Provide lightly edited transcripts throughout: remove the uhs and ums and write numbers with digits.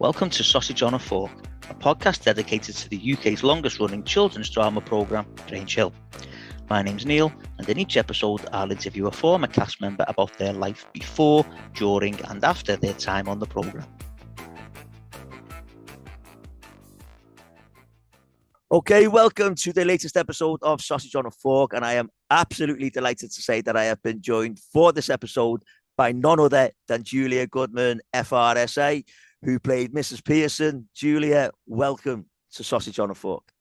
Welcome to Sausage on a Fork, a podcast dedicated to the UK's longest running children's drama programme, Grange Hill. My name's Neil, and in each episode I'll interview a former cast member about their life before, during and after their time on the programme. Okay, welcome to the latest episode of Sausage on a Fork, and I am absolutely delighted to say that I have been joined for this episode by none other than Julia Goodman, FRSA, who played Mrs Pearson. Julia, welcome to Sausage on a Fork.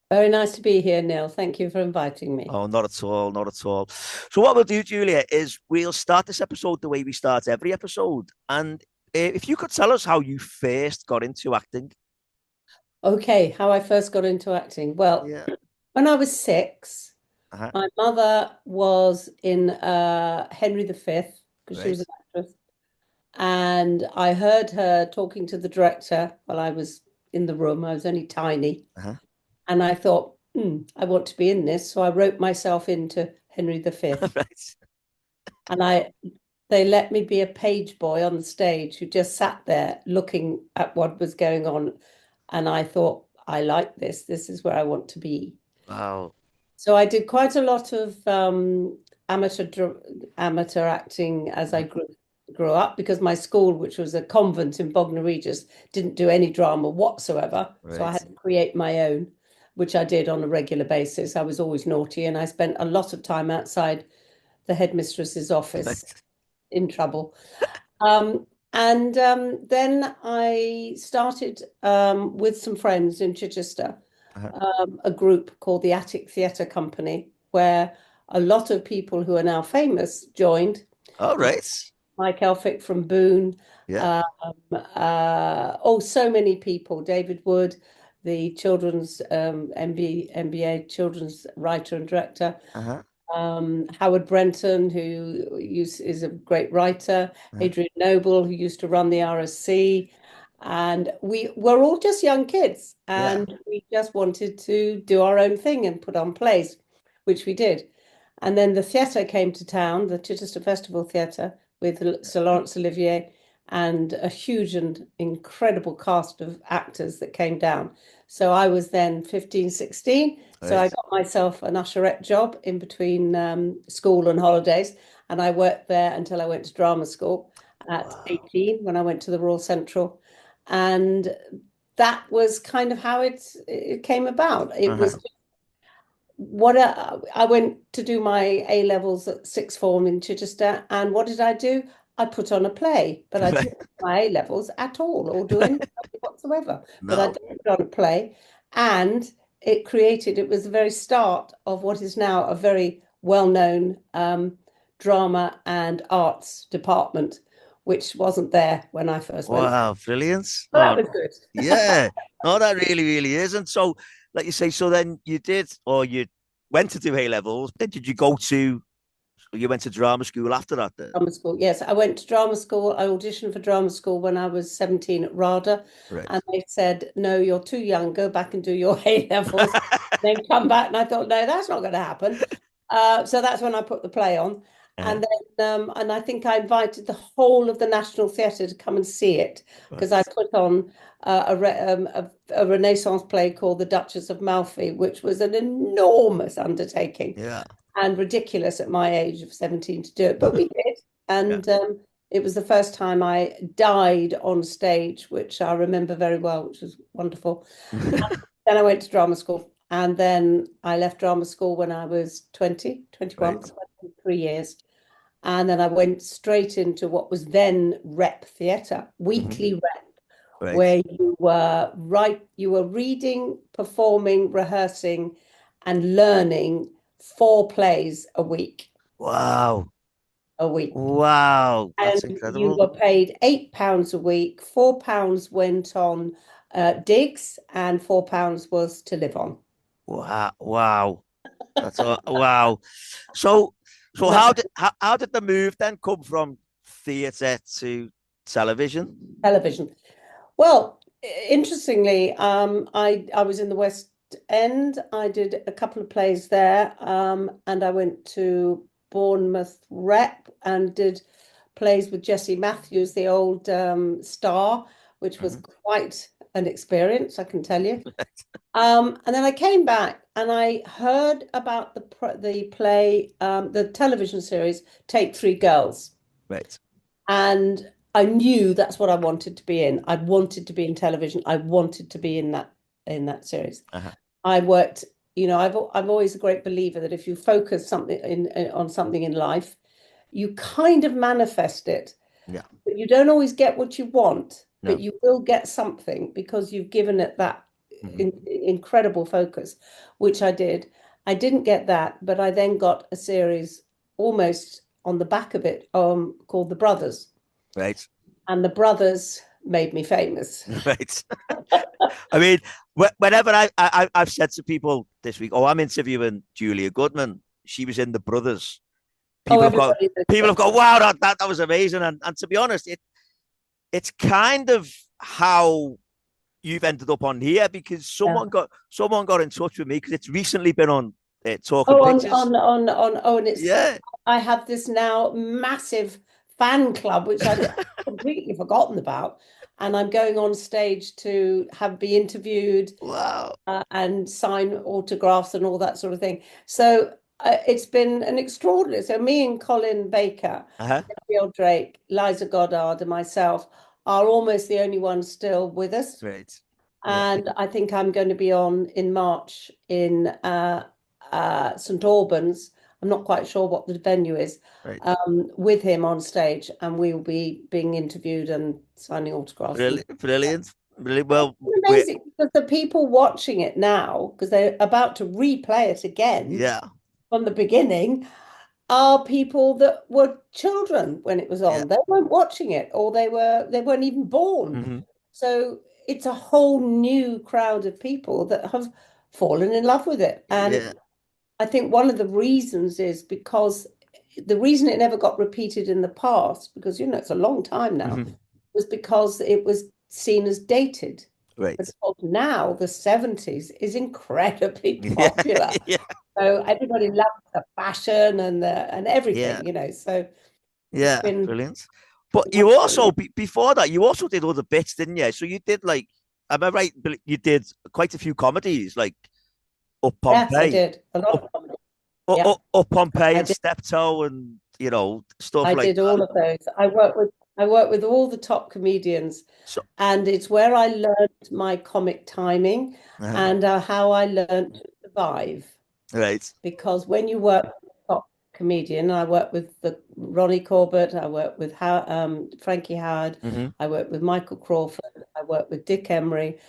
Very nice to be here, Neil. Thank you for inviting me. Oh, not at all, not at all. So what we'll do, Julia, is we'll start this episode the way we start every episode. And if you could tell us how you first got into acting. Okay, how I first got into acting. Well, when I was 6, my mother was in Henry V, because she was an actress. And I heard her talking to the director while I was in the room. I was only tiny. And I thought, I want to be in this. So I wrote myself into Henry V. Right. And they let me be a page boy on the stage who just sat there looking at what was going on. And I thought, I like this. This is where I want to be. Wow. So I did quite a lot of amateur acting as I grew up, because my school, which was a convent in Bognor Regis, didn't do any drama whatsoever. Right. So I had to create my own, which I did on a regular basis. I was always naughty, and I spent a lot of time outside the headmistress's office in trouble. Then I started with some friends in Chichester, a group called the Attic Theatre Company, where a lot of people who are now famous joined. Oh, right. Mike Elphick from Boone. So many people. David Wood, the children's MBA children's writer and director. Howard Brenton, who is a great writer. Adrian Noble, who used to run the RSC. And we were all just young kids, and we just wanted to do our own thing and put on plays, which we did. And then the theatre came to town, the Chichester Festival Theatre, with Sir Laurence Olivier, and a huge and incredible cast of actors that came down. So I was then 15, 16. Right. So I got myself an usherette job in between school and holidays. And I worked there until I went to drama school at 18, when I went to the Royal Central. And that was kind of how it came about. It was I went to do my A-levels at sixth form in Chichester, and what did I do? I put on a play, but I didn't do my A-levels at all, or do anything whatsoever. No. But I did put on a play, and it was the very start of what is now a very well-known drama and arts department, which wasn't there when I first went. Wow, brilliant. So that was good. Yeah. No, that really, really is. And so, like you say, so then you went to do A-levels. Then you went to drama school after that then? Drama school, yes. I went to drama school. I auditioned for drama school when I was 17 at RADA. Right. And they said, no, you're too young. Go back and do your A-levels. Then come back. And I thought, no, that's not going to happen. So that's when I put the play on. And then, and I think I invited the whole of the National Theatre to come and see it, because I put on a Renaissance play called The Duchess of Malfi, which was an enormous undertaking and ridiculous at my age of 17 to do it, but we did. And it was the first time I died on stage, which I remember very well, which was wonderful. Then I went to drama school, and then I left drama school when I was 21, so I did 3 years. And then I went straight into what was then rep theatre, weekly rep, where you were reading, performing, rehearsing, and learning 4 plays a week. Wow. A week. Wow. That's incredible. You were paid £8 a week. £4 went on digs, and £4 was to live on. Wow. That's wow. So how did the move then come from theatre to television? Television. Well, interestingly, I was in the West End. I did a couple of plays there, and I went to Bournemouth Rep and did plays with Jessie Matthews, the old star, which was quite an experience, I can tell you. And then I came back and I heard about the play, the television series, Take Three Girls. Right. And I knew that's what I wanted to be in. I wanted to be in television. I wanted to be in that series. I worked, I'm always a great believer that if you focus on something in life, you kind of manifest it. Yeah. But you don't always get what you want, No. but you will get something because you've given it that incredible focus, which I did. I didn't get that, but I then got a series almost on the back of it, called The Brothers. Right. And The Brothers made me famous. Right. I mean, whenever I've said to people this week, I'm interviewing Julia Goodman. She was in The Brothers. People have got, wow, that was amazing. And to be honest, it's kind of how you've ended up on here, because someone got in touch with me because it's recently been on Talking Pictures. And it's I have this now massive fan club which I've completely forgotten about, and I'm going on stage to be interviewed. Wow. And sign autographs and all that sort of thing. So it's been an extraordinary. So me and Colin Baker, Gabrielle Drake, Liza Goddard, and myself are almost the only ones still with us. Right. And I think I'm going to be on in March in St Albans. I'm not quite sure what the venue is. Right. With him on stage, and we will be being interviewed and signing autographs. Brilliant. Really well. It's amazing because the people watching it now, because they're about to replay it again from the beginning, are people that were children when it was on. They weren't watching it, or they weren't even born. So it's a whole new crowd of people that have fallen in love with it. And I think one of the reasons is because the reason it never got repeated in the past, because it's a long time now, was because it was seen as dated. Right. But now the 70s is incredibly popular. So everybody loves the fashion and everything, So it's been brilliant. But you also before that, you also did other bits, didn't you? So you did, like, am I right? You did quite a few comedies, like Up Pompeii. Yes, I did a lot of comedy. Up Pompeii and Steptoe, and stuff like that. I did all of those. I worked with all the top comedians, and it's where I learned my comic timing and how I learned to survive. Right. Because when you work with a top comedian, I worked with Ronnie Corbett, I worked with Frankie Howard, I worked with Michael Crawford, I worked with Dick Emery,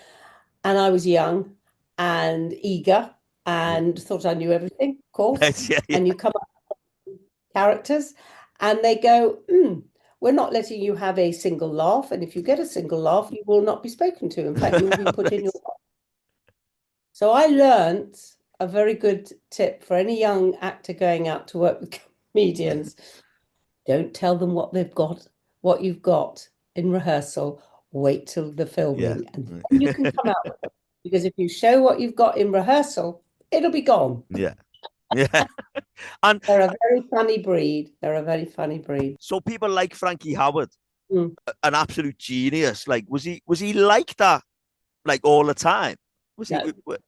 and I was young and eager and thought I knew everything, of course. And you come up with characters and they go, we're not letting you have a single laugh. And if you get a single laugh, you will not be spoken to. In fact, you will be put in your box. So I learned a very good tip for any young actor going out to work with comedians. Don't tell them what you've got in rehearsal. Wait till the filming and then you can come out with it. Because if you show what you've got in rehearsal, it'll be gone. And they're a very funny breed. So people like Frankie Howard, an absolute genius. Like, was he like that, like, all the time? Was he? Right.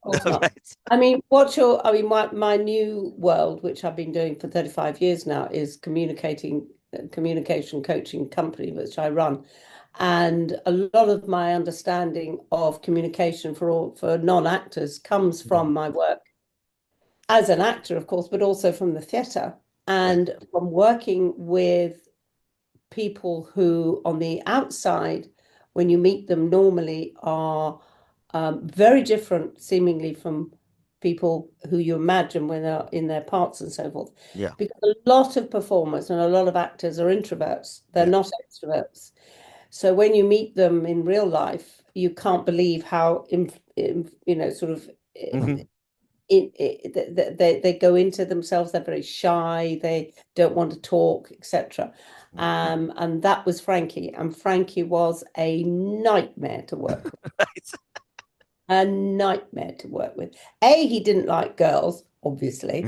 I mean, my new world, which I've been doing for 35 years now, is communication coaching company, which I run. And a lot of my understanding of communication for non-actors comes from my work as an actor, of course, but also from the theatre and from working with people who, on the outside, when you meet them, normally are very different, seemingly, from people who you imagine when they're in their parts and so forth. Because a lot of performers and a lot of actors are introverts. They're not extroverts. So when you meet them in real life, you can't believe how, they go into themselves. They're very shy. They don't want to talk, etc. And that was Frankie. And Frankie was a nightmare to work with. A nightmare to work with. He didn't like girls, obviously.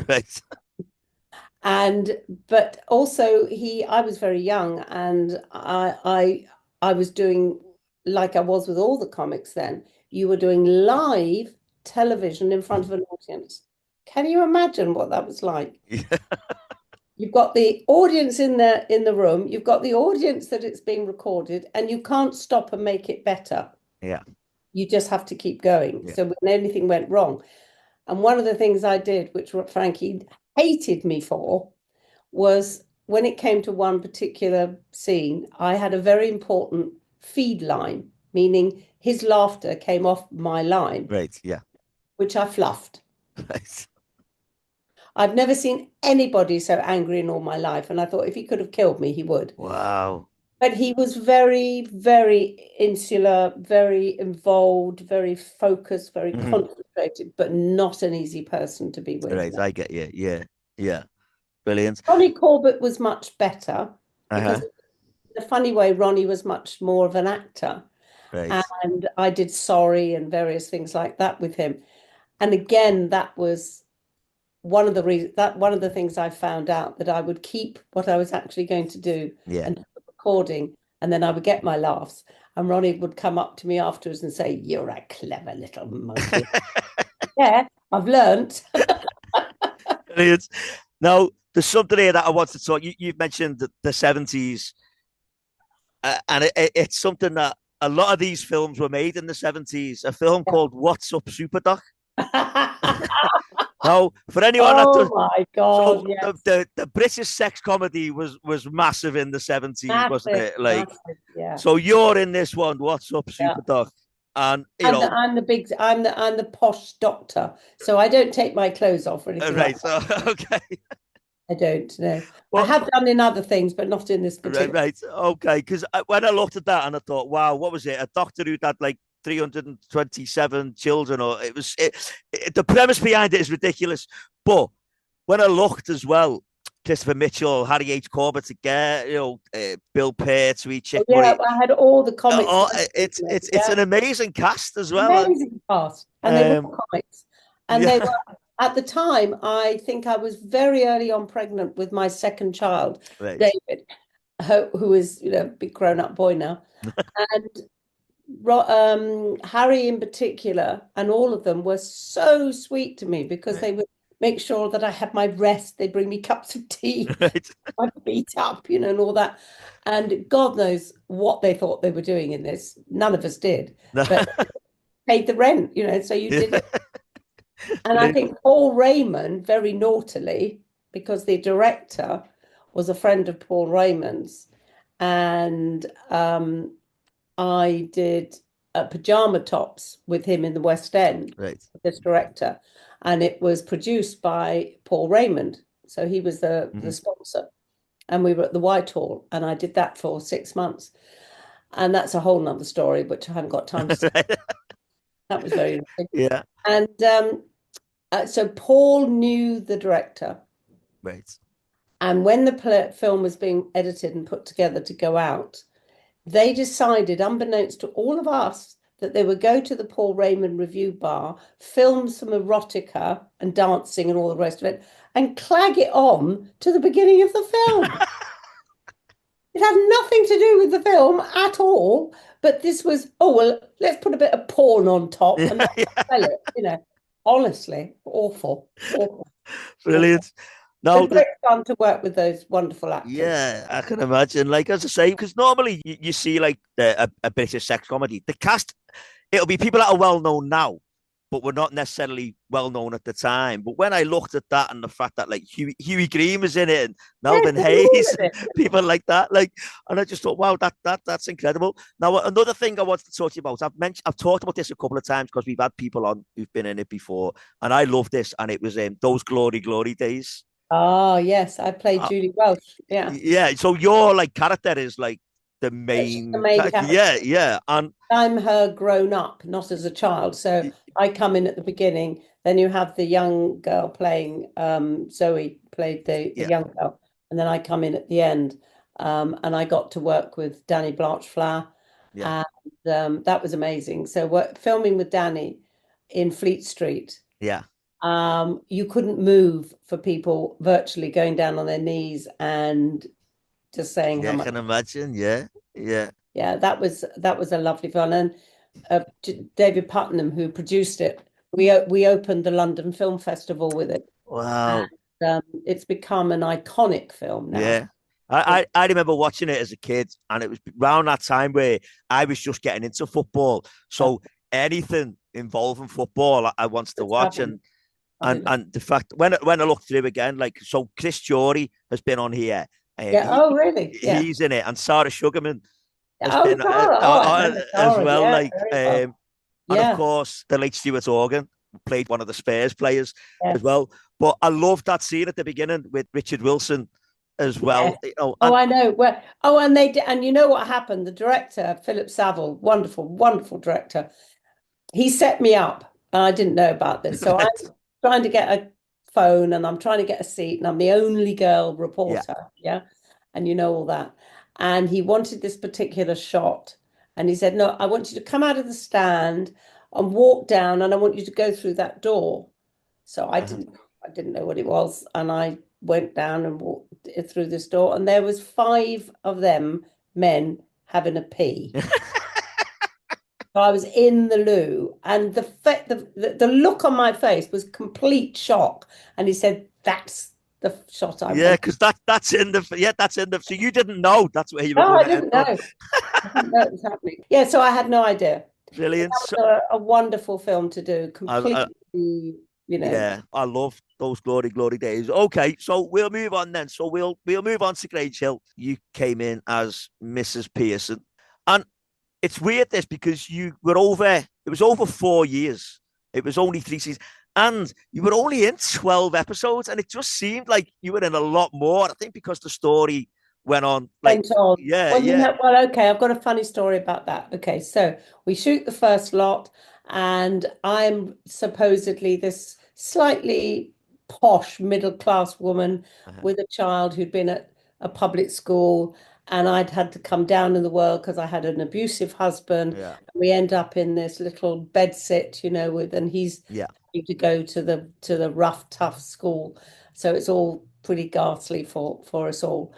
But also I was very young, and I was doing like I was with all the comics then, you were doing live television in front of an audience. Can you imagine what that was like? Yeah. You've got the audience in the room, you've got the audience that it's being recorded, and you can't stop and make it better. Yeah. You just have to keep going. Yeah. So when anything went wrong, and one of the things I did, which Frankie hated me for, was when it came to one particular scene, I had a very important feed line, meaning his laughter came off my line, Right. Yeah. which I fluffed. Right. I've never seen anybody so angry in all my life, and I thought if he could have killed me, he would. Wow. But he was very, very insular, very involved, very focused, very Mhm. concentrated, but not an easy person to be with. Right. I get you. Yeah. Yeah. Brilliant. Ronnie Corbett was much better because Uh-huh. in a funny way, Ronnie was much more of an actor. Right. And I did Sorry and various things like that with him. And again, that was one of the reasons that one of the things I found out that I would keep what I was actually going to do Yeah. and do the recording, and then I would get my laughs. And Ronnie would come up to me afterwards and say, "You're a clever little monkey." Yeah, I've learnt. Brilliant. Now, there's something here that I want to talk. You've mentioned the 70s, and it's something that a lot of these films were made in the 70s. A film called What's Up, Super Doc? Now, for anyone that Oh does, my God, so yes. the British sex comedy was massive in the 70s, wasn't Massive, it? Like, massive, yeah. so you're in this one, What's Up, Yeah. Super Doc? And I'm the posh doctor. So I don't take my clothes off or anything like right, that. so okay. I don't know. I Well, have done in other things, but not in this right, particular. right. Okay. Because when I looked at that and I thought, wow, what was it? A doctor who had like 327 children, or the premise behind it is ridiculous. But when I looked as well, Christopher Mitchell, Harry H. Corbett again, Bill Pearl, Sweet Oh, Chick yeah, Money. I had all the comics Oh, versions of it. it's Yeah, an amazing cast as well. amazing cast. And they were Um, comics. And they yeah, were, at the time, I think I was very early on pregnant with my second child, right. David, who is, a big grown-up boy now. And Harry in particular, and all of them were so sweet to me because Right. they would make sure that I had my rest. They'd bring me cups of tea, Right. my feet up, and all that. And God knows what they thought they were doing in this. None of us did, No. but paid the rent, so you Yeah. did it. And I Brilliant. think Paul Raymond, very naughtily, because the director was a friend of Paul Raymond's, and I did Pajama Tops with him in the West End, Right. this director, and it was produced by Paul Raymond. So he was the Mhm. sponsor. And we were at the Whitehall, and I did that for 6 months. And that's a whole nother story, which I haven't got time to say. Right. That was very interesting. Yeah. And so Paul knew the director. Right. And when the film was being edited and put together to go out, they decided, unbeknownst to all of us, that they would go to the Paul Raymond Review Bar, film some erotica and dancing and all the rest of it, and clag it on to the beginning of the film. It had nothing to do with the film at all, but this was, oh, well, let's put a bit of porn on top and Yeah, that'll yeah. sell it. Honestly, awful, awful, awful. Brilliant. But No, great fun to work with those wonderful actors. yeah, I can imagine. Like, as I say, because normally you see like a British sex comedy, the cast, it'll be people that are well known now, but were not necessarily well known at the time. But when I looked at that and the fact that like Huey Green was in it and Yes, Melvin they were all Hayes in and it. people like that, like, and I just thought, wow, that's incredible. Now, another thing I wanted to talk to you about, I've talked about this a couple of times because we've had people on who've been in it before, and I love this, and it was those glory days. Oh, yes, I played Uh, Julie Welsh. Yeah, yeah, so your like character is like the she's the main main character. character. Yeah, yeah, and I'm her grown up, not as a child. So I come in at the beginning. Then you have the young girl playing, Zoe played the yeah, young girl. And then I come in at the end. And I got to work with Danny Blanchflower. yeah, And that was amazing. So filming with Danny in Fleet Street, yeah, you couldn't move for people virtually going down on their knees and just saying how yeah. I much. can imagine. Yeah, yeah, yeah, that was a lovely film. And David Putnam, who produced it, we opened the London Film Festival with it. Wow. And it's become an iconic film now. Yeah. I remember watching it as a kid, and it was around that time where I was just getting into football. So anything involving football, I wanted to watch. And the fact when I looked through again, like, so Chris Jory has been on here. Yeah. Oh, really? Yeah. He's in it, and Sarah Sugarman has Oh, been Tara. Oh, I remember as Tara. well. Yeah, Like, very well. and of Yeah. course, the late Stuart Organ played one of the Spurs players as Yes. well. But I love that scene at the beginning with Richard Wilson as well. Yes. Oh, I know. Well, oh, and they did, and you know what happened? The director, Philip Saville, wonderful, wonderful director. He set me up, and I didn't know about this. So I'm trying to get a phone, and I'm trying to get a seat, and I'm the only girl reporter. Yeah. And you know all that. And he wanted this particular shot, and he said, "No, I want you to come out of the stand and walk down, and I want you to go through that door." So I didn't know what it was, and I went down and walked through this door, and there was five of them men having a pee. So I was in the loo, and the look on my face was complete shock. And he said, "That's the shot I Yeah, want." because that's in the. So you didn't know that's where you were No, going I to end didn't up. know. I didn't know it was happening. Yeah, so I had no idea. Brilliant. That was a wonderful film to do. I, Completely, yeah, I love those glory days. Okay, so we'll move on then. So we'll move on to Grange Hill. You came in as Mrs. Pearson, and it's weird this because you were over. It was over 4 years. It was only 3 seasons, and you were only in 12 episodes, and it just seemed like you were in a lot more. I think because the story went on, like, went on. yeah, Well, yeah, okay, I've got a funny story about that. Okay, so we shoot the first lot, and I'm supposedly this slightly posh middle class woman with a child who'd been at a public school, and I'd had to come down in the world because I had an abusive husband. yeah, We end up in this little bed sit, and he's yeah. having to go to the rough, tough school. So it's all pretty ghastly for us all.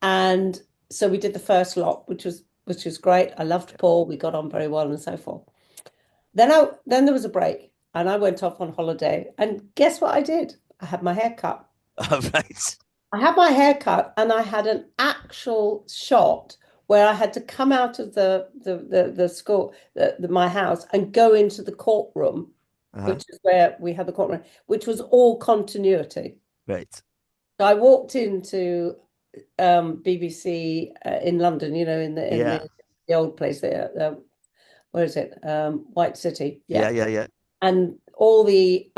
And so we did the first lot, which was great. I loved Paul. We got on very well and so forth. Then there was a break, and I went off on holiday. And guess what I did? I had my hair cut. All right. I had my hair cut, and I had an actual shot where I had to come out of the school, my house, and go into the courtroom, which is where we had the courtroom, which was all continuity. Right. So I walked into BBC in London, in the old place there. Where is it? White City. Yeah, yeah, yeah. And all the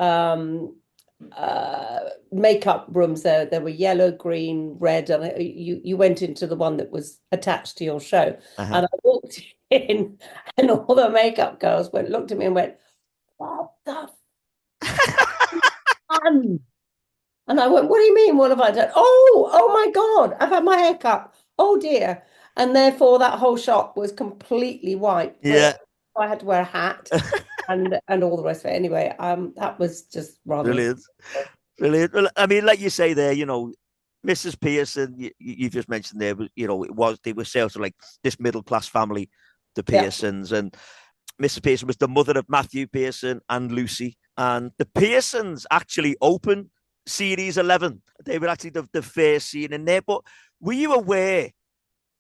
makeup rooms there were yellow, green, red, and you went into the one that was attached to your show. And I walked in, and all the makeup girls looked at me and went, "What the fun?" And I went, "What do you mean? What have I done?" Oh my God, I've had my hair cut. Oh dear. And therefore that whole shop was completely white. Yeah. I had to wear a hat and all the rest of it. Anyway, that was just rather brilliant. Brilliant. Well, I mean, like you say there, Mrs. Pearson, you just mentioned there, they were sort of like this middle class family, the Pearsons, and Mrs. Pearson was the mother of Matthew Pearson and Lucy. And the Pearsons actually opened Series 11. They were actually the first scene in there. But were you aware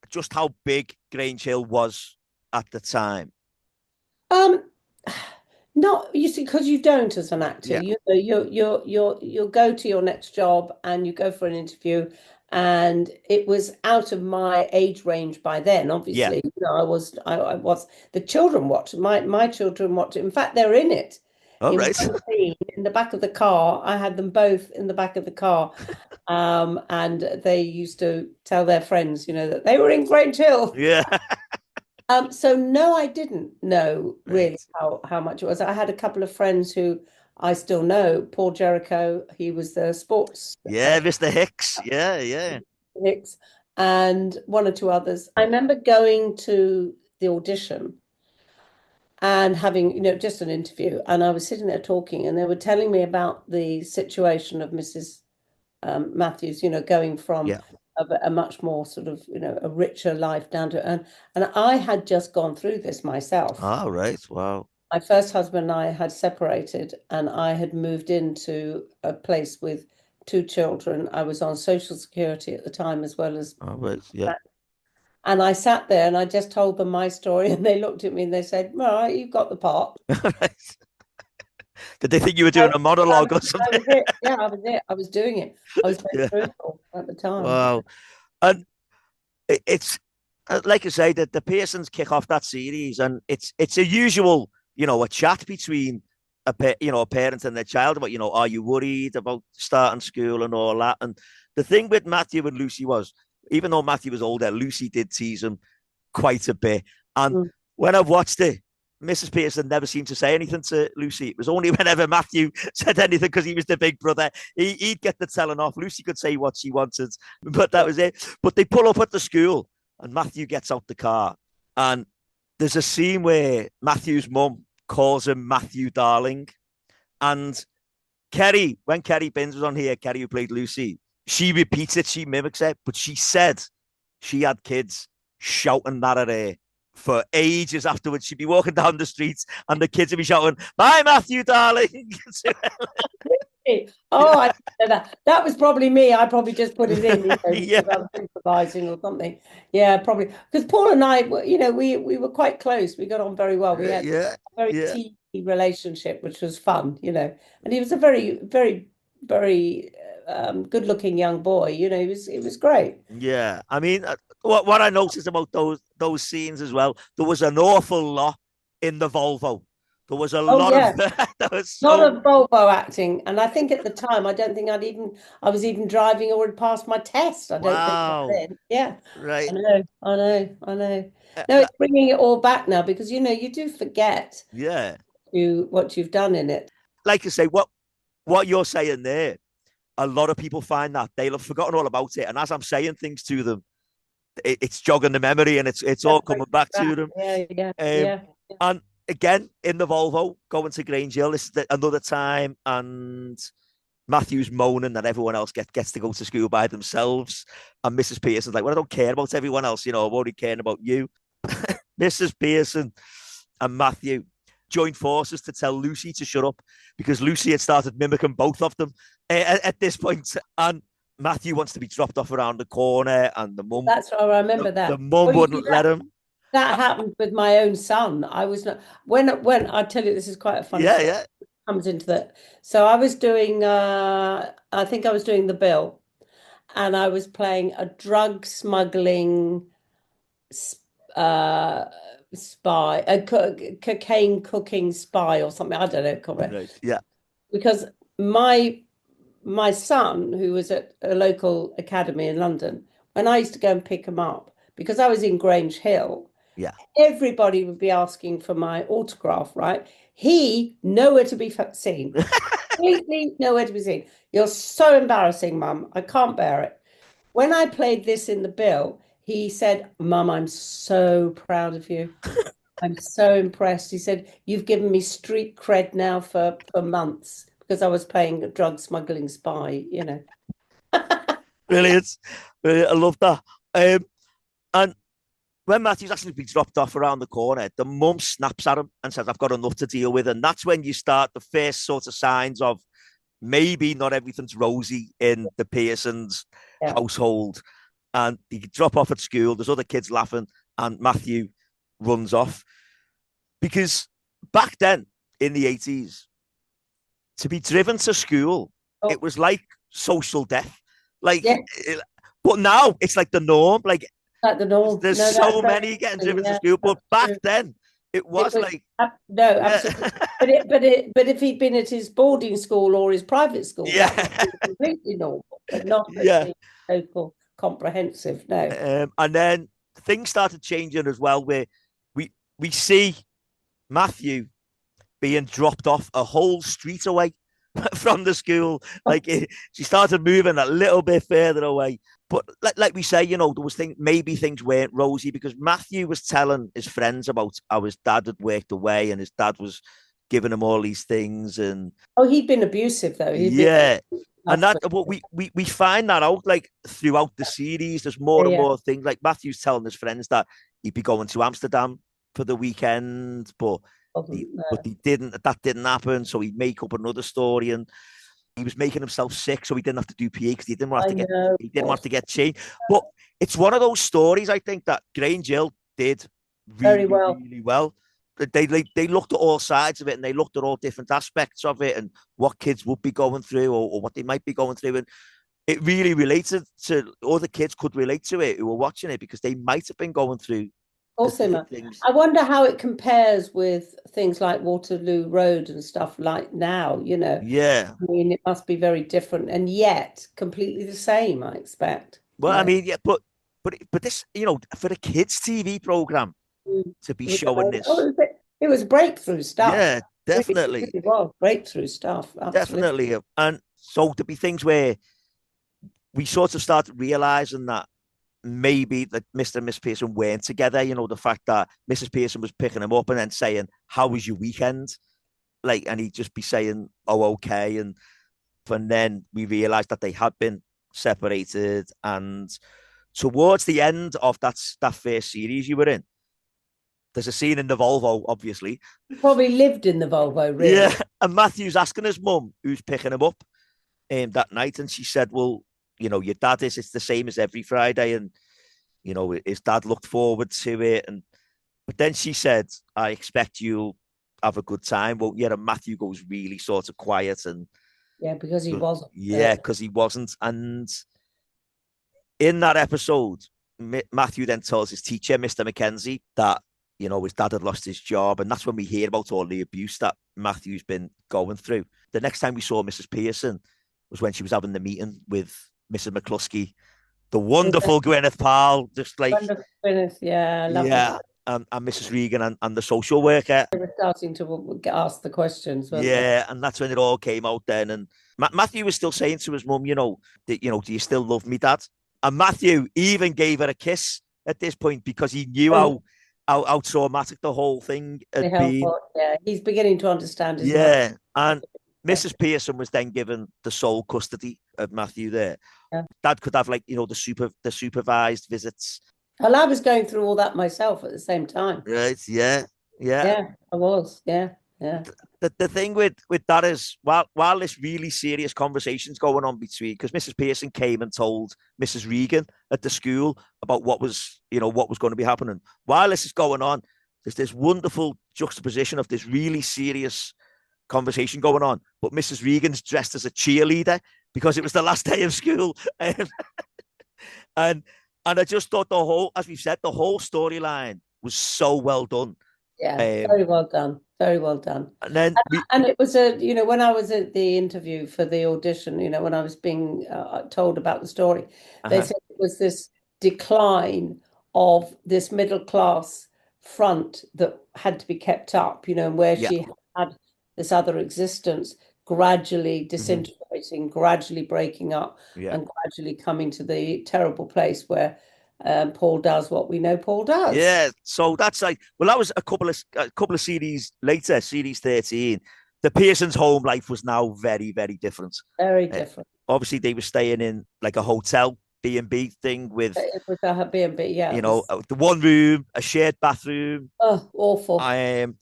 just how big Grange Hill was at the time? Not, you see, because you don't as an actor. You'll go to your next job and you go for an interview, and it was out of my age range by then. Obviously, I was. The children watched. My children watched it. In fact, they're in it. Oh, right. In the back of the car. I had them both in the back of the car. And they used to tell their friends, that they were in Grange Hill. Yeah. So no, I didn't know really how much it was. I had a couple of friends who I still know. Paul Jericho, he was the sports. Yeah, Mr. Hicks. Yeah. Hicks, and one or two others. I remember going to the audition and having, just an interview, and I was sitting there talking, and they were telling me about the situation of Mrs. Matthews, going from a much more sort of, a richer life down to, and I had just gone through this myself. Ah, right. Wow. My first husband and I had separated, and I had moved into a place with two children. I was on Social Security at the time as well as Oh, right. Yeah. and I sat there and I just told them my story, and they looked at me and they said, "All right, you've got the part." Right. Did they think you were I, doing a monologue or I something? was it. Yeah, I was it. I was doing it. I was very Yeah. truthful at the time. Wow. And it's like I say that the Pearsons kick off that series, and it's a usual, a chat between a parent and their child about, are you worried about starting school and all that. And the thing with Matthew and Lucy was, even though Matthew was older, Lucy did tease him quite a bit. And Mm. when I've watched it, Mrs. Pearson never seemed to say anything to Lucy. It was only whenever Matthew said anything, because he was the big brother, he'd get the telling off. Lucy could say what she wanted, but that was it. But they pull up at the school, and Matthew gets out the car, and there's a scene where Matthew's mum calls him Matthew Darling. And Kerry, when Kerry Binns was on here, Kerry, who played Lucy, she repeats it, she mimics it, but she said she had kids shouting that at her for ages afterwards. She'd be walking down the streets and the kids would be shouting, "Bye, Matthew, darling." Oh, I didn't know that. That was probably me. I probably just put it in, Yeah. because I was improvising or something. Yeah, probably. Because Paul and I, we were quite close. We got on very well. We had Yeah. a very Yeah. teamy relationship, which was fun, And he was a very, very, very good-looking young boy. It was great. Yeah. I mean, what I noticed about those scenes as well, there was an awful lot in the Volvo. There was a Oh lot yeah. of there was A lot so of Volvo acting, and I think at the time I don't think I was even driving or had passed my test. I don't think back wow. then. Yeah, I Right. know, I know, I know. No, it's bringing it all back now, because you do forget Yeah. what you've done in it. Like I say, what you're saying there, a lot of people find that they'll have forgotten all about it. And as I'm saying things to them, it's jogging the memory, and it's all coming back to them. Yeah, yeah, Um, yeah. and again, in the Volvo, going to Grange Hill, this is another time, and Matthew's moaning that everyone else gets to go to school by themselves. And Mrs. Pearson's like, "Well, I don't care about everyone else, I'm only caring about you." Mrs. Pearson and Matthew joined forces to tell Lucy to shut up, because Lucy had started mimicking both of them at this point. And Matthew wants to be dropped off around the corner, and the mum, That's what I remember the that. mum Well, you see wouldn't let him. that happened with my own son. I was not when I tell you, this is quite a funny Yeah, story. yeah. Comes into that. So I was doing I think I was doing the bill, and I was playing a drug smuggling uh spy, a cocaine cooking spy or something. I don't know, correct. Right. Yeah. Because my son, who was at a local academy in London, when I used to go and pick him up, because I was in Grange Hill, Yeah. everybody would be asking for my autograph, right? He nowhere to be seen. Completely nowhere to be seen. You're so embarrassing, Mum. I can't bear it. When I played this in the bill, he said, "Mum, I'm so proud of you. I'm so impressed." He said, "You've given me street cred now for months," because I was playing a drug smuggling spy. Brilliant. Brilliant. I love that. And when Matthew's actually been dropped off around the corner, the mum snaps at him and says, "I've got enough to deal with." And that's when you start the first sort of signs of maybe not everything's rosy in the Pearsons' Yeah. household. And he drop off at school. There's other kids laughing, and Matthew runs off. Because back then in the 80s, to be driven to school, it was like social death. Like, Yeah. But now it's like the norm. Like, Like the norm. there's No, so many getting driven to school. But back then, it was like, no, absolutely. But if he'd been at his boarding school or his private school, yeah, that would be completely normal, but not yeah. Local comprehensive. No. And then things started changing as well, where we see Matthew being dropped off a whole street away from the school. Like she started moving a little bit further away. But like we say, there was maybe things weren't rosy, because Matthew was telling his friends about how his dad had worked away, and his dad was giving him all these things. And he'd been abusive though. yeah. And that what we find that out like throughout the series. There's more and more things. Like Matthew's telling his friends that he'd be going to Amsterdam for the weekend, but he didn't. That didn't happen. So he'd make up another story, and he was making himself sick, so he didn't have to do PA because he didn't want to get changed. But it's one of those stories, I think, that Grange Hill did really well. They looked at all sides of it, and they looked at all different aspects of it and what kids would be going through or what they might be going through. And it really related to, all the kids could relate to it who were watching it because they might have been going through things. I wonder how it compares with things like Waterloo Road and stuff like now, Yeah. I mean, it must be very different and yet completely the same, I expect. Well, I mean, yeah, but this, for a kids' TV program, to be showing this. It was breakthrough stuff. Yeah, definitely. It was breakthrough stuff. Absolutely. Definitely. And so to be things where we sort of started realizing that maybe that Mr. and Miss Pearson weren't together, the fact that Mrs. Pearson was picking him up and then saying, "How was your weekend?" And he'd just be saying, "Oh, okay." And then we realized that they had been separated. And towards the end of that first series you were in, there's a scene in the Volvo, obviously. He probably lived in the Volvo, really. Yeah. And Matthew's asking his mum, who's picking him up that night. And she said, "Well, your dad it's the same as every Friday." And, his dad looked forward to it. But then she said, "I expect you'll have a good time, won't you?" And Matthew goes really sort of quiet. And yeah, because he wasn't. Yeah, because he wasn't. And in that episode, Matthew then tells his teacher, Mr. Mackenzie, that his dad had lost his job. And that's when we hear about all the abuse that Matthew's been going through. The next time we saw Mrs. Pearson was when she was having the meeting with Mrs. McCluskey, the wonderful Gwyneth Paltrow, just like... Wonderful Gwyneth, yeah. Yeah, and Mrs. Regan and the social worker. They were starting to ask the questions, weren't they? And that's when it all came out then. And Matthew was still saying to his mum, do you still love me, Dad? And Matthew even gave her a kiss at this point because he knew how traumatic the whole thing had been. Yeah, he's beginning to understand his mother. And Mrs. Pearson was then given the sole custody of Matthew there. Yeah. Dad could have the supervised visits. Well, I was going through all that myself at the same time. Right, yeah. Yeah, I was, yeah. The thing with that is, while this really serious conversation's going on between, because Mrs. Pearson came and told Mrs. Regan at the school about what was going to be happening. While this is going on, there's this wonderful juxtaposition of this really serious conversation going on, but Mrs. Regan's dressed as a cheerleader because it was the last day of school. And I just thought as we've said, the whole storyline was so well done. Yeah, very well done. Very well done. And then it was when I was at the interview for the audition, when I was being told about the story, they said it was this decline of this middle class front that had to be kept up, and where she had this other existence gradually disintegrating, gradually breaking up, and gradually coming to the terrible place where Paul does what we know Paul does. Yeah, so that's that was a couple of series later, series 13. The Pearsons' home life was now very, very different. Very different. Obviously, they were staying in like a hotel B&B thing with... It was a B&B, yeah. The one room, a shared bathroom. Oh, awful. And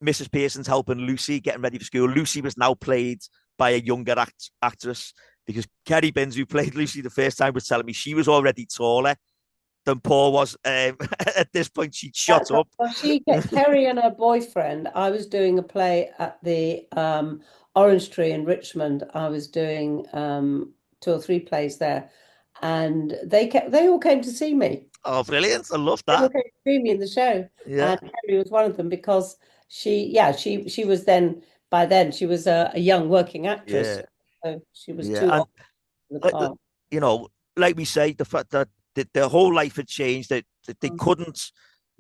Mrs. Pearson's helping Lucy, getting ready for school. Lucy was now played by a younger actress, because Kerry Binns, who played Lucy the first time, was telling me she was already taller than Paul was. At this point, she'd shot up. Well, Kerry and her boyfriend. I was doing a play at the Orange Tree in Richmond. I was doing 2 or 3 plays there, and they all came to see me. Oh, brilliant! I love that. They all came to see me in the show, and Kerry was one of them because she was then. By then, she was a young working actress. Yeah. So she was too old for the part. Like we say, the fact that their whole life had changed, that they couldn't,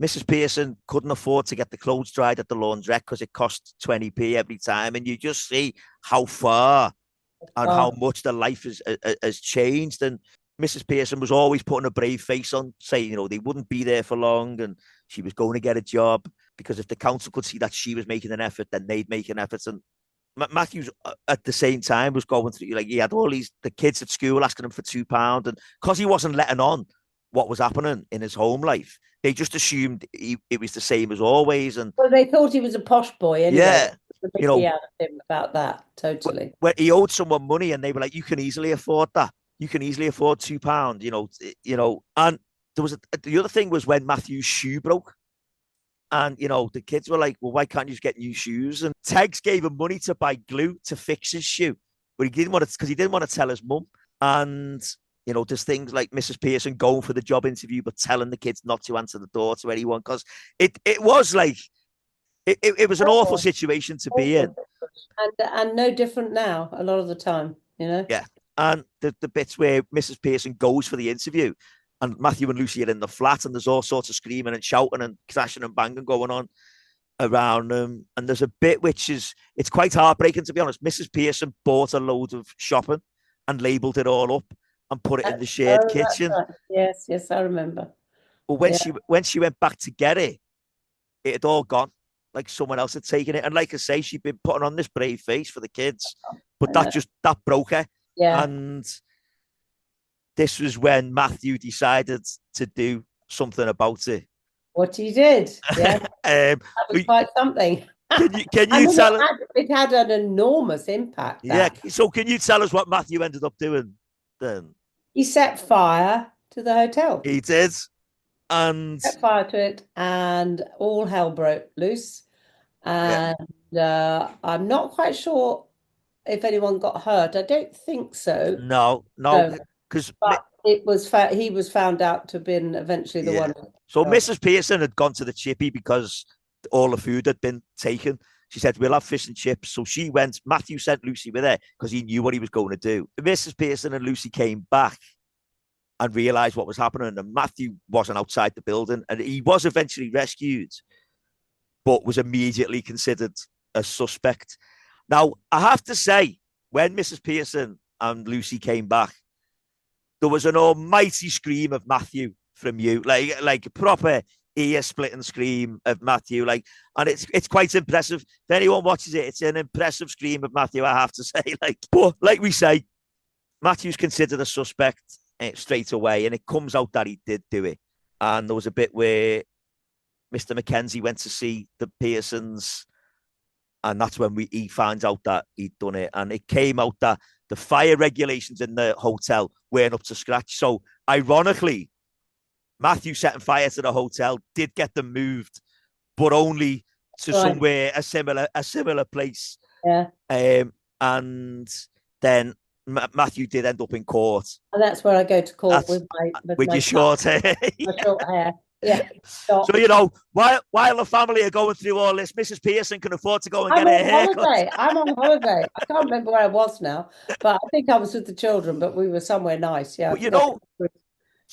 Mrs. Pearson couldn't afford to get the clothes dried at the laundrette because it cost 20p every time. And you just see how far and how much their life has changed. And Mrs. Pearson was always putting a brave face on, saying, they wouldn't be there for long and she was going to get a job, because if the council could see that she was making an effort, then they'd make an effort. And Matthew's at the same time was going through, like, he had all the kids at school asking him for £2, and because he wasn't letting on what was happening in his home life, they just assumed it was the same as always. And Well, they thought he was a posh boy anyway. yeah, The you Mickey know, out of him about that, totally. when he owed someone money, and they were like, "You can easily afford that. You can easily afford £2." And the other thing was when Matthew's shoe broke. And, the kids were like, well, why can't you just get new shoes? And Tegs gave him money to buy glue to fix his shoe. But he didn't want to, because he didn't want to tell his mum. And, there's things like Mrs. Pearson going for the job interview, but telling the kids not to answer the door to anyone. Because it was like, it was an awful situation to be in. And no different now, a lot of the time, Yeah. And the bits where Mrs. Pearson goes for the interview, and Matthew and Lucy are in the flat, and there's all sorts of screaming and shouting and crashing and banging going on around them. And there's a bit it's quite heartbreaking, to be honest. Mrs. Pearson bought a load of shopping and labelled it all up and put it in the shared kitchen. Right. Yes, I remember. But when she went back to get it had all gone. Like someone else had taken it. And like I say, she'd been putting on this brave face for the kids, but that broke her. Yeah. And this was when Matthew decided to do something about it. What he did, yeah, that was quite something. Can you tell us? It had an enormous impact. Yeah. So can you tell us what Matthew ended up doing then? He set fire to the hotel. He did. And set fire to it, and all hell broke loose. And I'm not quite sure if anyone got hurt. I don't think so. No, because he was found out to have been eventually the one. So Mrs. Pearson had gone to the chippy because all the food had been taken. She said, we'll have fish and chips. So she went. Matthew sent Lucy with her because he knew what he was going to do. Mrs. Pearson and Lucy came back and realised what was happening. And Matthew wasn't outside the building. And he was eventually rescued, but was immediately considered a suspect. Now, I have to say, when Mrs. Pearson and Lucy came back, there was an almighty scream of Matthew from you, like a proper ear-splitting scream of Matthew. And it's quite impressive. If anyone watches it, it's an impressive scream of Matthew, I have to say. But like we say, Matthew's considered a suspect straight away, and it comes out that he did do it. And there was a bit where Mr. Mackenzie went to see the Pearsons, and that's when he finds out that he'd done it. And it came out that the fire regulations in the hotel weren't up to scratch. So, ironically, Matthew setting fire to the hotel did get them moved, but only to somewhere a similar place. Yeah. And then Matthew did end up in court. And that's where I go to court with your short hair. My short hair. Yeah. So, while the family are going through all this, Mrs. Pearson can afford to go and get a haircut. I'm on holiday. I can't remember where I was now, but I think I was with the children, but we were somewhere nice. Yeah.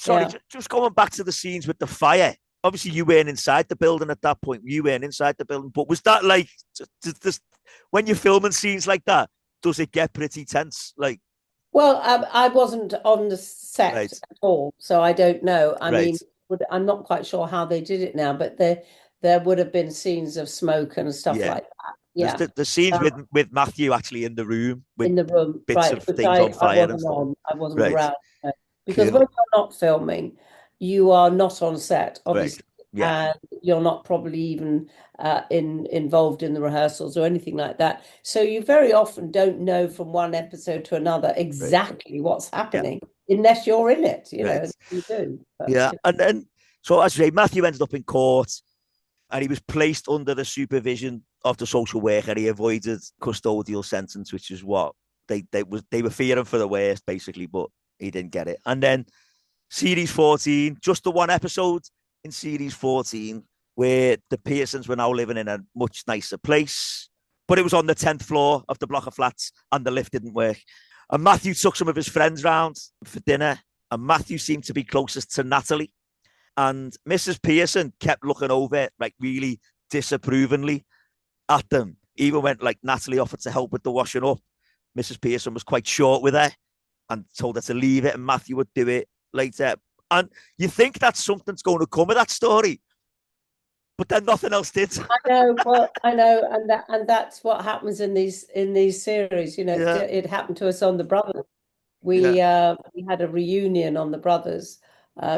But just going back to the scenes with the fire. Obviously, you weren't inside the building at that point. You weren't inside the building. But was that like, when you're filming scenes like that, does it get pretty tense? Well, I wasn't on the set at all, so I don't know. I mean, I'm not quite sure how they did it now, but there would have been scenes of smoke and stuff like that. Yeah, the scenes with Matthew actually in the room, with bits of things on fire and stuff. I wasn't around because when you're not filming, you are not on set, obviously, and you're not probably even involved in the rehearsals or anything like that. So you very often don't know from one episode to another exactly what's happening. Unless you're in it, you do. But, and then, so as I say, Matthew ended up in court, and he was placed under the supervision of the social worker. He avoided custodial sentence, which is what they were fearing for the worst, basically, but he didn't get it. And then series 14, just the one episode in series 14, where the Pearsons were now living in a much nicer place, but it was on the 10th floor of the block of flats, and the lift didn't work. And Matthew took some of his friends round for dinner, and Matthew seemed to be closest to Natalie. And Mrs. Pearson kept looking over, really disapprovingly at them. Even when, Natalie offered to help with the washing up, Mrs. Pearson was quite short with her and told her to leave it, and Matthew would do it later. And you think that something's going to come of that story. but then nothing else did. I know, well, I know, and that's what happens in these series. You know, Yeah, it happened to us on The Brothers. yeah, We had a reunion on The Brothers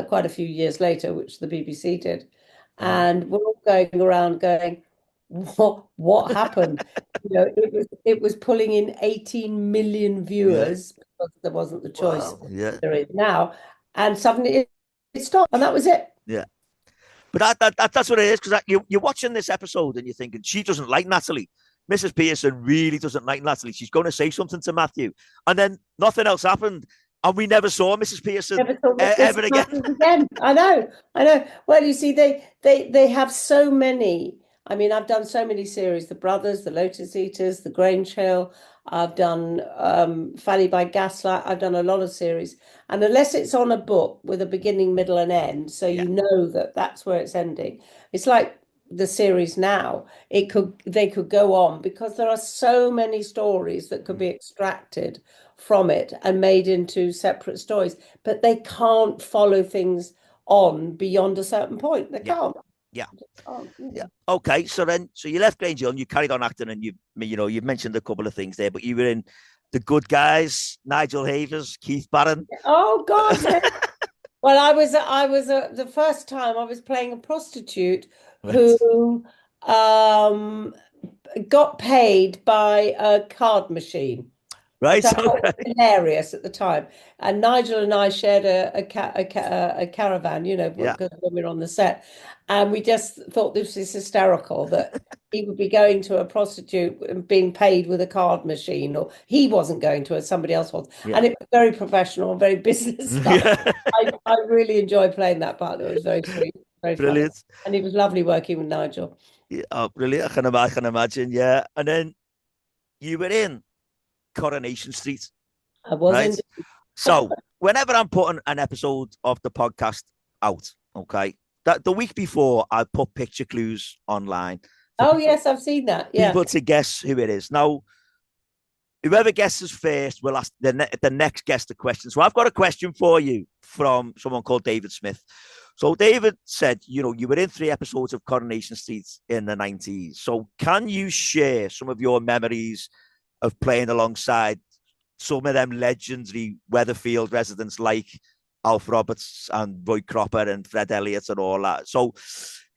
quite a few years later, which the BBC did, right. and we're all going around going, what happened? You know, it was pulling in 18 million Yeah, viewers because there wasn't the choice wow, yeah, there is now, and suddenly it stopped, and that was it. yeah. But that's what it is, because you're watching this episode and you're thinking, she doesn't like Natalie. Mrs. Pearson really doesn't like Natalie. She's going to say something to Matthew. And then nothing else happened. And we never saw Mrs. Pearson Never thought ever Mrs. again. Pearson again. I know, I know. Well, you see, they have so many. I mean, I've done so many series: The Brothers, The Lotus Eaters, The Grange Hill. I've done Fanny by Gaslight. I've done a lot of series, and unless it's on a book with a beginning, middle, and end, so Yeah, you know that that's where it's ending. It's like the series now. They could go on because there are so many stories that could be extracted from it and made into separate stories, but they can't follow things on beyond a certain point. They yeah, can't. yeah, Oh, yeah. Okay, so you left Grange Hill and you carried on acting, and you've mentioned a couple of things there, but you were in The Good Guys, Nigel Havers, Keith Barron. oh God, yeah. Well, I was the first time I was playing a prostitute Right, who um got paid by a card machine, which I right, thought was okay, hilarious at the time. And Nigel and I shared a caravan, you know, yeah, because when we were on the set, and we just thought this was hysterical that he would be going to a prostitute and being paid with a card machine, or he wasn't going to it, somebody else was, yeah, and it was very professional, very business-like. yeah. I really enjoyed playing that part. It was very sweet, very funny, Brilliant. and it was lovely working with Nigel. Yeah, oh, brilliant. I can imagine. Yeah. And then you were in Coronation Street, I was right? in. So whenever I'm putting an episode of the podcast out, okay, that the week before I put picture clues online for Oh people yes, I've seen that. Yeah. people to guess who it is. Now, whoever guesses first will ask the next guest a question. So I've got a question for you from someone called David Smith. So David said, you were in 3 episodes of Coronation Street in the 90s. So can you share some of your memories of playing alongside some of them legendary Weatherfield residents like Alf Roberts and Roy Cropper and Fred Elliott and all that? So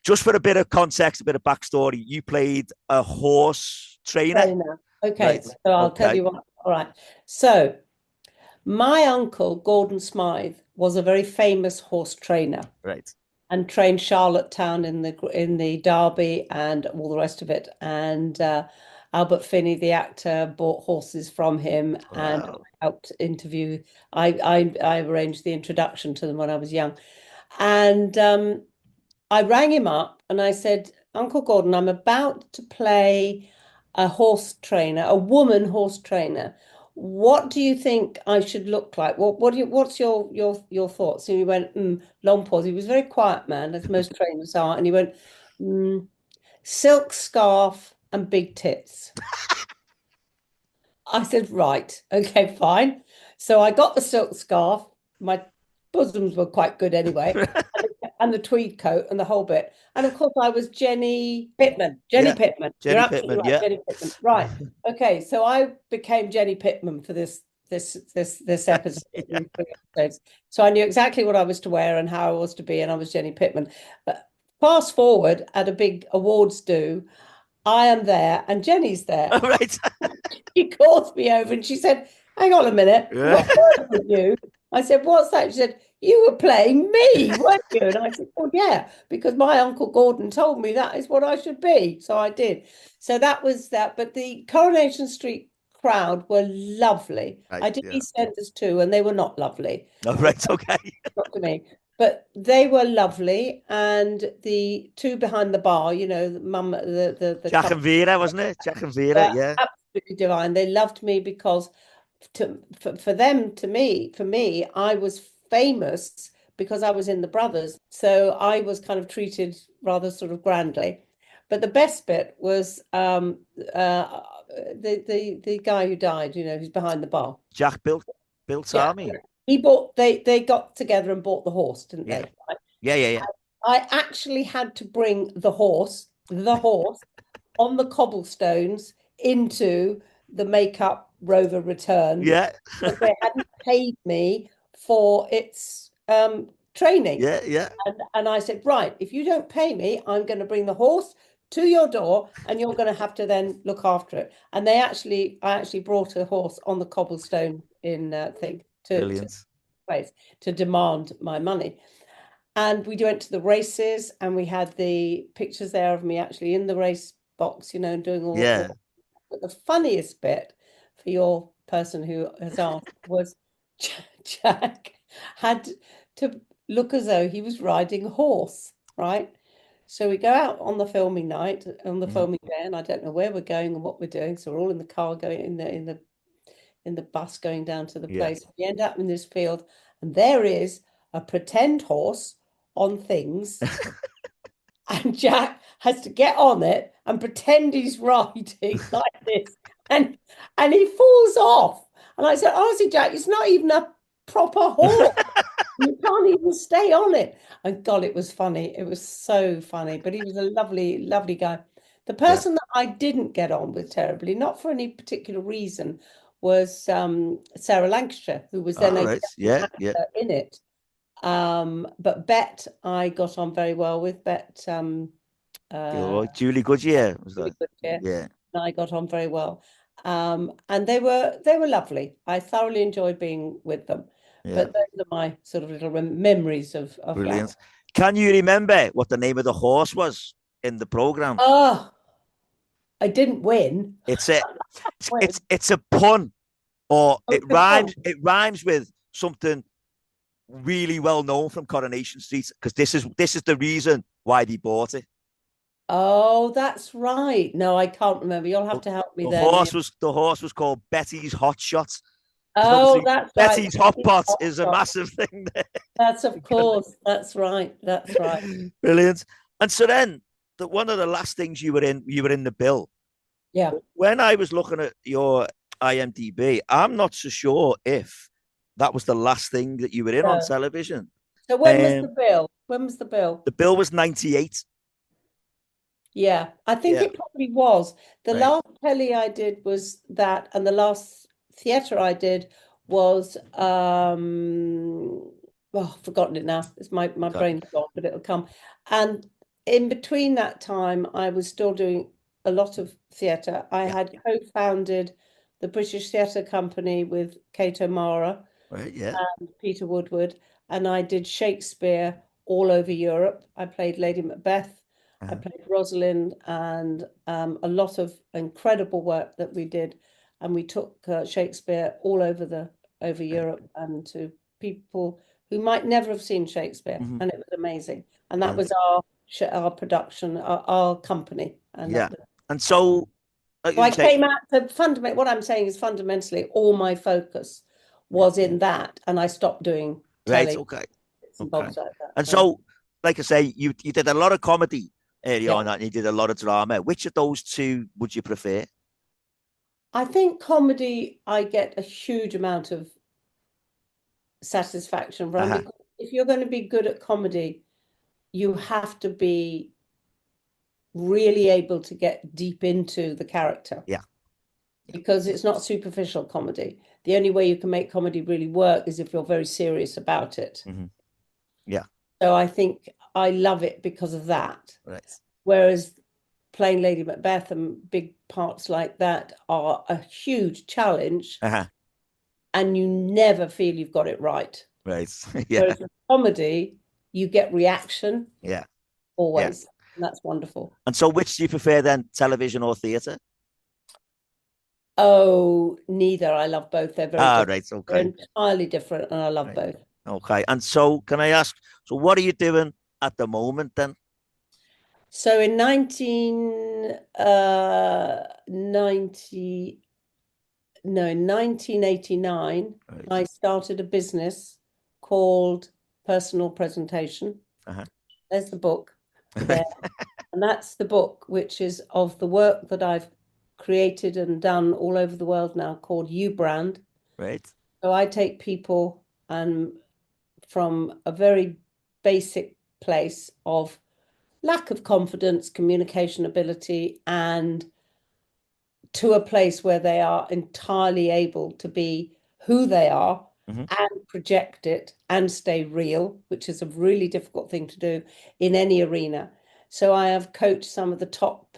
just for a bit of context, a bit of backstory, you played a horse trainer. Trainer. Okay, Right. so I'll tell Okay. you what. All right. So my uncle, Gordon Smythe, was a very famous horse trainer Right. and trained Charlottetown in the Derby and all the rest of it. And Albert Finney, the actor, bought horses from him and Wow. helped interview. I arranged the introduction to them when I was young. And I rang him up and I said, Uncle Gordon, I'm about to play a horse trainer, a woman horse trainer. What do you think I should look like? What's your thoughts? And he went, long pause. He was a very quiet man, as most trainers are, and he went, silk scarf and big tits. I said, right, okay, fine. So I got the silk scarf. My bosoms were quite good anyway, and the tweed coat and the whole bit. And of course, I was Jenny Pittman. Jenny Yeah. Pittman. You're Jenny absolutely Pittman. right, Yeah. Jenny Pittman. Right. Okay. So I became Jenny Pittman for this episode. Yeah. So I knew exactly what I was to wear and how I was to be, and I was Jenny Pittman. Fast forward at a big awards do, I am there and Jenny's there. All right. She calls me over and she said, hang on a minute, Yeah. what's wrong with you? I said, what's that? She said, you were playing me, weren't you? And I said, well, yeah, because my Uncle Gordon told me that is what I should be. So I did. So that was that. But the Coronation Street crowd were lovely. Right. I did Yeah. EastEnders too, and they were not lovely. All right. Okay. Not to me. But they were lovely. And the two behind the bar, the mum, the Jack couple, and Vera, wasn't it? Jack and Vera. were Yeah. absolutely divine. They loved me because for them, for me, I was famous because I was in the Brothers. So I was kind of treated rather sort of grandly. But the best bit was the guy who died, who's behind the bar. Jack built Yeah. Army. They got together and bought the horse, didn't Yeah. they? Right? Yeah. Yeah. Yeah. I actually had to bring the horse on the cobblestones into the makeup rover return. Yeah. They hadn't paid me for its training. Yeah, yeah. And I said, right, if you don't pay me, I'm going to bring the horse to your door and you're going to have to then look after it. And I actually brought a horse on the cobblestone in thing to Brilliant. place to demand my money. And we went to the races and we had the pictures there of me actually in the race box, and doing Yeah. all. But the funniest bit for your person who has asked was Jack had to look as though he was riding a horse, right? So we go out on the filming night, on the Mhm. filming day, and I don't know where we're going and what we're doing. So we're all in the car going in the bus going down to the Yeah. place. We end up in this field, and there is a pretend horse on things, and Jack has to get on it and pretend he's riding like this, and he falls off. And I said, honestly, Jack, it's not even a proper horse. You can't even stay on it. And God, it was funny. It was so funny. But he was a lovely, lovely guy. The Yeah. person that I didn't get on with terribly, not for any particular reason, was Sarah Lancashire, who was then All a right. young Yeah, yeah. actor in it. But Bet, I got on very well with Bet. Uh, Julie Goodyear was really that? good year. Yeah, And I got on very well. And they were lovely. I thoroughly enjoyed being with them. yeah. But those are my sort of little memories of Lang. Brilliant. Can you remember what the name of the horse was in the program? Oh, I didn't win. It's a Win. it's a pun, or Oh, good fun. it rhymes with something really well known from Coronation Street, because this is the reason why they bought it. Oh, that's right. No, I can't remember. You'll have The, to help me the there, Neil. horse was called Betty's Hot Shot. Because Oh, obviously that's right. Betty's Hot Pot Hot is a shot. massive thing there. That's of course. That's right. That's right. Brilliant. And so then one of the last things you were in the bill. Yeah. When I was looking at your IMDb, I'm not so sure if that was the last thing that you were in on So, television. so when was the bill? When was the bill? The bill was 98. Yeah, I think Yeah. it probably was. The Right. last telly I did was that, and the last theatre I did was oh, I've forgotten it now. It's my Okay. brain's gone, but it'll come. And in between that time, I was still doing a lot of theatre. I Yeah. had co-founded the British Theatre Company with Kate O'Mara Right. Yeah. and Peter Woodward, and I did Shakespeare all over Europe. I played Lady Macbeth, I Uh-huh. played Rosalind, and a lot of incredible work that we did. And we took Shakespeare all over Right. Europe and to people who might never have seen Shakespeare, Mhm. and it was amazing. And that Brilliant. was our production, our company, and Yeah. that was. And so, like So you I say, came out to fundament. What I'm saying is fundamentally all my focus yeah. was in that, and I stopped doing Right. telly Okay. bits and Okay. bobs like that. And So so, like I say, you did a lot of comedy early yeah, on, and you did a lot of drama. Which of those two would you prefer? I think comedy I get a huge amount of satisfaction from Uh-huh. because if you're going to be good at comedy, you have to be really able to get deep into the character Yeah. because it's not superficial comedy. The only way you can make comedy really work is if you're very serious about it. Hmm. Yeah. So I think I love it because of that. Right. Whereas playing Lady Macbeth and big parts like that are a huge challenge, Uh-huh. and you never feel you've got it right. Right. Yeah. Whereas with comedy, you get reaction Yeah. Yeah. always, and that's wonderful. And so, which do you prefer then, television or theatre? Oh, neither. I love both. They're very Ah, different. right. They're Okay. entirely different, and I love Right. both. Okay. And so, can I ask? So, what are you doing at the moment then? So in 1990, no, in 1989, Right. I started a business called Personal Presentation. Uh-huh. There's the book there. And that's the book, which is of the work that I've created and done all over the world now called You Brand. Right. So I take people and from a very basic place of lack of confidence, communication ability, and to a place where they are entirely able to be who they are and project it and stay real, which is a really difficult thing to do in any arena. So I have coached some of the top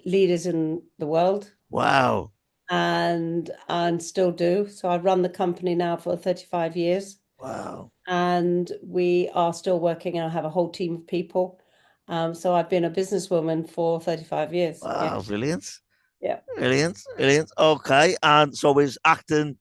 leaders in the world. Wow. And still do. So I've run the company now for 35 years. Wow. And we are still working. I have a whole team of people. So I've been a businesswoman for 35 years. Wow, Yeah. brilliant. Yeah. Brilliant. Brilliant. Okay. And so is acting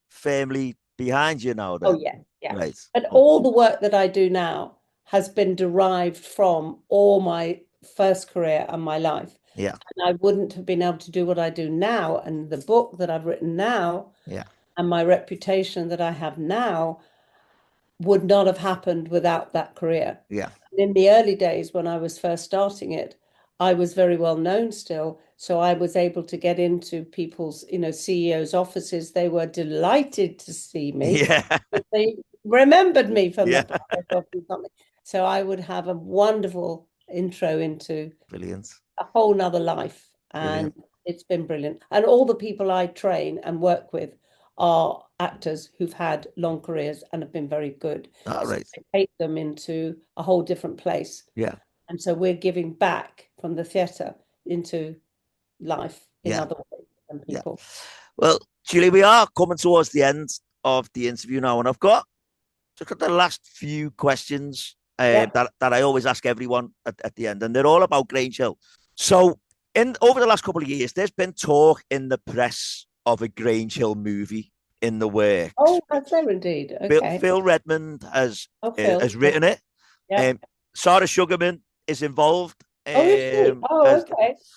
firmly behind you now then? Oh, yeah. Yeah. Right. But all the work that I do now has been derived from all my first career and my life. Yeah. And I wouldn't have been able to do what I do now, and the book that I've written now, Yeah. and my reputation that I have now would not have happened without that career. Yeah. In the early days when I was first starting it, I was very well known still. So I was able to get into people's, CEOs' offices. They were delighted to see me. Yeah. They remembered me from Yeah. the something. So I would have a wonderful intro into Brilliant. a whole nother life. And Brilliant. it's been brilliant. And all the people I train and work with are actors who've had long careers and have been very good. All right. So I take them into a whole different place. Yeah. And so we're giving back from the theatre into life in other ways than people. Yeah. Well, Julie, we are coming towards the end of the interview now, and I've got the last few questions that I always ask everyone at the end, and they're all about Grange Hill. So, over the last couple of years, there's been talk in the press of a Grange Hill movie in the works. Oh, that's there indeed. Okay. Phil Redmond has written it. Yeah. Sarah Sugarman is involved. Okay,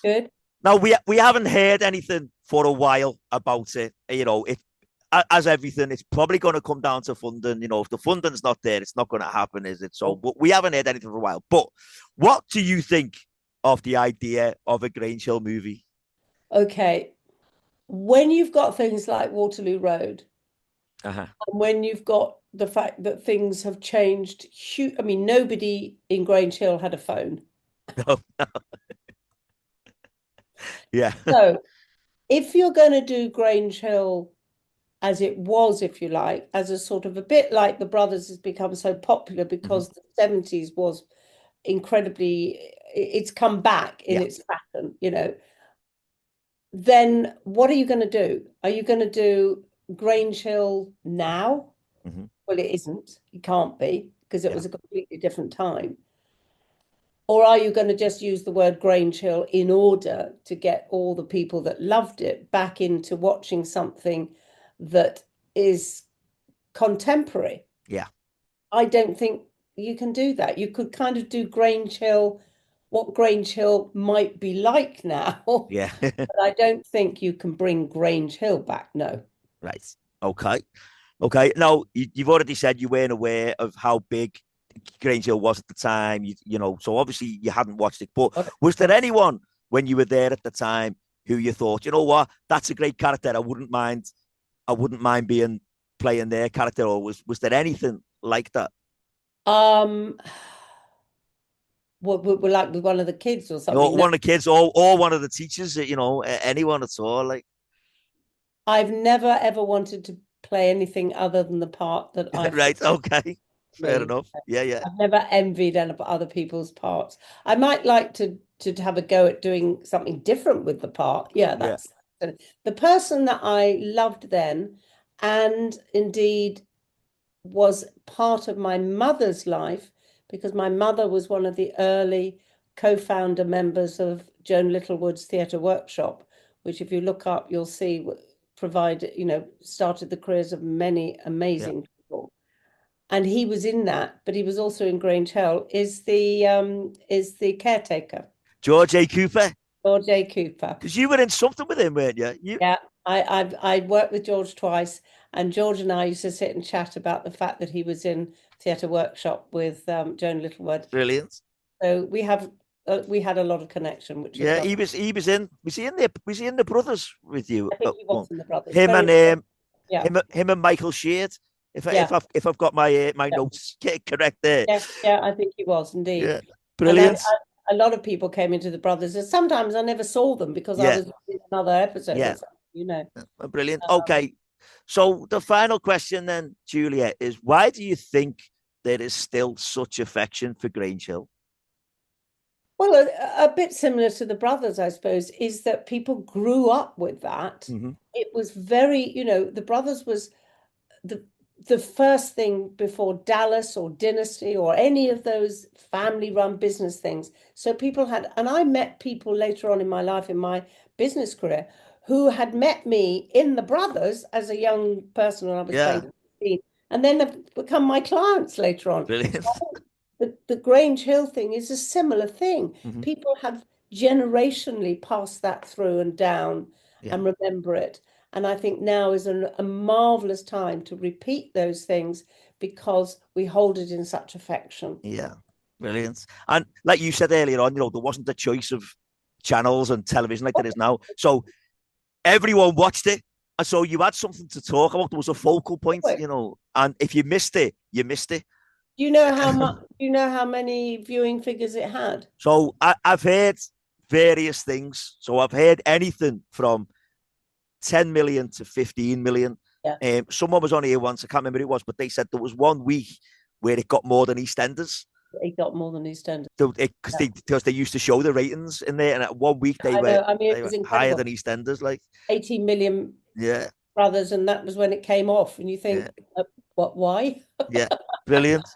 good. Now we haven't heard anything for a while about it. As everything, it's probably going to come down to funding. If the funding's not there, it's not going to happen, is it? So we haven't heard anything for a while. But what do you think of the idea of a Grange Hill movie? Okay. When you've got things like Waterloo Road, and when you've got the fact that things have changed, I mean, nobody in Grange Hill had a phone. No. Yeah. So if you're going to do Grange Hill as it was, if you like, as a sort of a bit like The Brothers has become so popular because the 70s was incredibly, it's come back in its pattern, then what are you going to do? Are you going to do Grange Hill now? Well, it isn't. It can't be because it was a completely different time. Or are you going to just use the word Grange Hill in order to get all the people that loved it back into watching something that is contemporary? Yeah. I don't think you can do that. You could kind of do Grange Hill, what Grange Hill might be like now. Yeah. But I don't think you can bring Grange Hill back, no. Right. Okay. Now, you've already said you weren't aware of how big Grange Hill was at the time, so obviously you hadn't watched it. But was there anyone when you were there at the time who you thought, you know what, that's a great character, I wouldn't mind playing their character, or was there anything like that? We're like with one of the kids or something. One of the kids, or one of the teachers, anyone at all, like. I've never ever wanted to play anything other than the part that I. Right. Okay. Fair enough. Yeah. I've never envied other people's parts. I might like to have a go at doing something different with the part. Yeah, that's the person that I loved then, and indeed was part of my mother's life, because my mother was one of the early co-founder members of Joan Littlewood's theatre workshop, which if you look up, you'll see started the careers of many amazing people. And he was in that, but he was also in Grange Hill, is the caretaker. George A. Cooper. George A. Cooper. Because you were in something with him, weren't you? Yeah, I worked with George twice, and George and I used to sit and chat about the fact that he was in theatre workshop with Joan Littlewood. Brilliant. So we had a lot of connection. Which he was in. Was he in the Brothers with you? I think he was in the Brothers. Him and Michael Sheard. If I've got my my notes correct there. Yeah, I think he was indeed. Yeah, brilliant. A lot of people came into the brothers, and sometimes I never saw them because I was in another episode. Yeah, you know. Brilliant. Okay, so the final question then, Julia, is why do you think there is still such affection for Grange Hill? Well, a bit similar to the brothers, I suppose, is that people grew up with that. Mm-hmm. It was very, the brothers was the first thing before Dallas or Dynasty or any of those family-run business things. So people had, and I met people later on in my life, in my business career, who had met me in the brothers as a young person when I was 15, and then have become my clients later on. Brilliant. The Grange Hill thing is a similar thing. Mm-hmm. People have generationally passed that through and down and remember it. And I think now is a marvelous time to repeat those things because we hold it in such affection. Yeah, brilliant. And like you said earlier on, there wasn't a choice of channels and television like there is now. So everyone watched it. And so you had something to talk about. There was a focal point, and if you missed it, you missed it. Do you know how much? Do you know how many viewing figures it had? So I've heard various things. So I've heard anything from 10 million to 15 million. Yeah. Someone was on here once, I can't remember who it was, but they said there was 1 week where it got more than EastEnders. It got more than EastEnders. Because they used to show the ratings in there, and at 1 week they were higher than EastEnders, like 18 million. Yeah. Brothers, and that was when it came off, and you think, what? Why? Yeah, brilliant.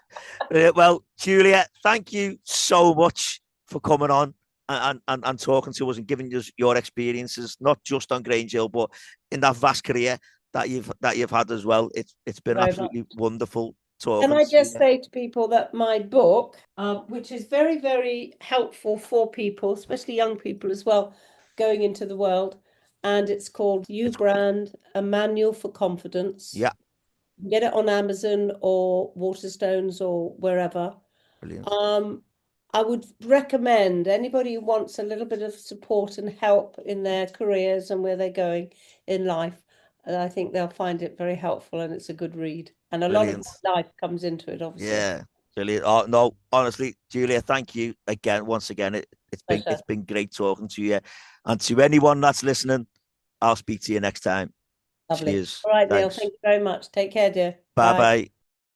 Well, Julia, thank you so much for coming on and talking to us and giving us your experiences, not just on Grange Hill, but in that vast career that you've had as well. It's been absolutely wonderful talking. Can I just say to people that my book, which is very, very helpful for people, especially young people as well, going into the world, and it's called You Brand, A Manual for Confidence. Yeah. Get it on Amazon or Waterstones or wherever. Brilliant. I would recommend anybody who wants a little bit of support and help in their careers and where they're going in life. And I think they'll find it very helpful, and it's a good read. And a lot of life comes into it, obviously. Yeah, brilliant. Oh, no, honestly, Julia, thank you once again. It's been great talking to you. And to anyone that's listening, I'll speak to you next time. Lovely. Cheers. All right, Neil. Thank you very much. Take care, dear. Bye-bye.